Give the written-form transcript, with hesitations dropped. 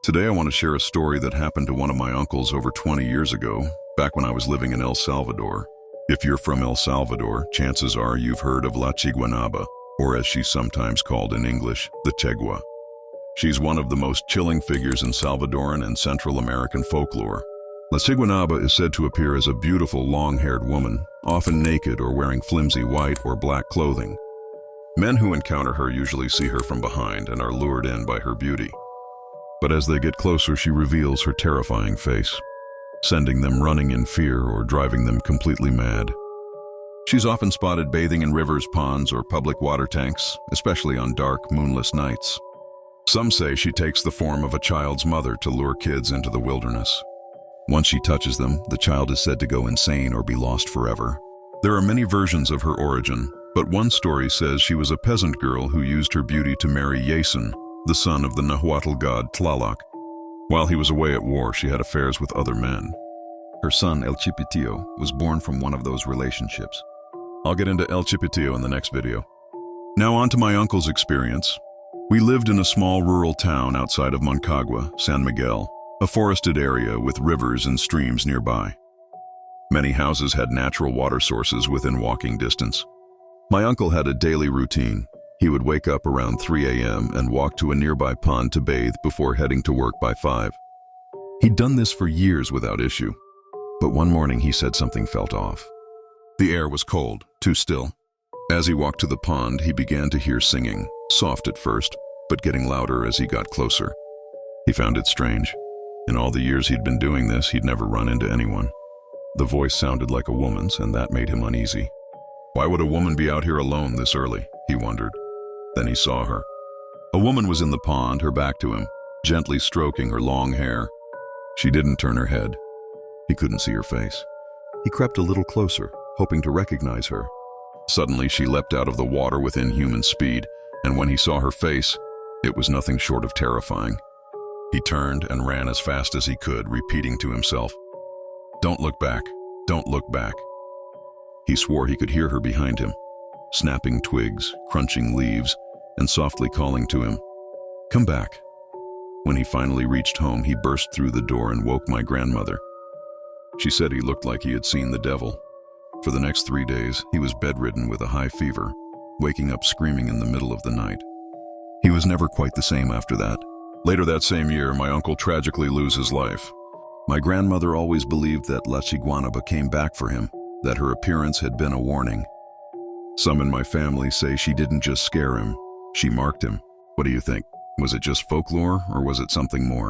Today I want to share a story that happened to one of my uncles over 20 years ago, back when I was living in El Salvador. If you're from El Salvador, chances are you've heard of La Ciguanaba, or as she's sometimes called in English, the Chegua. She's one of the most chilling figures in Salvadoran and Central American folklore. La Ciguanaba is said to appear as a beautiful long-haired woman, often naked or wearing flimsy white or black clothing. Men who encounter her usually see her from behind and are lured in by her beauty. But as they get closer, she reveals her terrifying face, sending them running in fear or driving them completely mad. She's often spotted bathing in rivers, ponds, or public water tanks, especially on dark, moonless nights. Some say she takes the form of a child's mother to lure kids into the wilderness. Once she touches them, the child is said to go insane or be lost forever. There are many versions of her origin, but one story says she was a peasant girl who used her beauty to marry Yason, the son of the Nahuatl god Tlaloc. While he was away at war, she had affairs with other men. Her son, El Chipitillo, was born from one of those relationships. I'll get into El Chipitillo in the next video. Now on to my uncle's experience. We lived in a small rural town outside of Moncagua, San Miguel, a forested area with rivers and streams nearby. Many houses had natural water sources within walking distance. My uncle had a daily routine. He would wake up around 3 a.m. and walk to a nearby pond to bathe before heading to work by 5. He'd done this for years without issue. But one morning he said something felt off. The air was cold, too still. As he walked to the pond, he began to hear singing, soft at first, but getting louder as he got closer. He found it strange. In all the years he'd been doing this, he'd never run into anyone. The voice sounded like a woman's, and that made him uneasy. Why would a woman be out here alone this early? He wondered. Then he saw her. A woman was in the pond, her back to him, gently stroking her long hair. She didn't turn her head. He couldn't see her face. He crept a little closer, hoping to recognize her. Suddenly, she leapt out of the water with inhuman speed, and when he saw her face, it was nothing short of terrifying. He turned and ran as fast as he could, repeating to himself, "Don't look back, don't look back." He swore he could hear her behind him, snapping twigs, crunching leaves, and softly calling to him, "Come back." When he finally reached home, he burst through the door and woke my grandmother. She said he looked like he had seen the devil. For the next 3 days, he was bedridden with a high fever, waking up screaming in the middle of the night. He was never quite the same after that. Later that same year, my uncle tragically loses his life. My grandmother always believed that La Ciguanaba came back for him, that her appearance had been a warning. Some in my family say she didn't just scare him, she marked him. What do you think? Was it just folklore, or was it something more?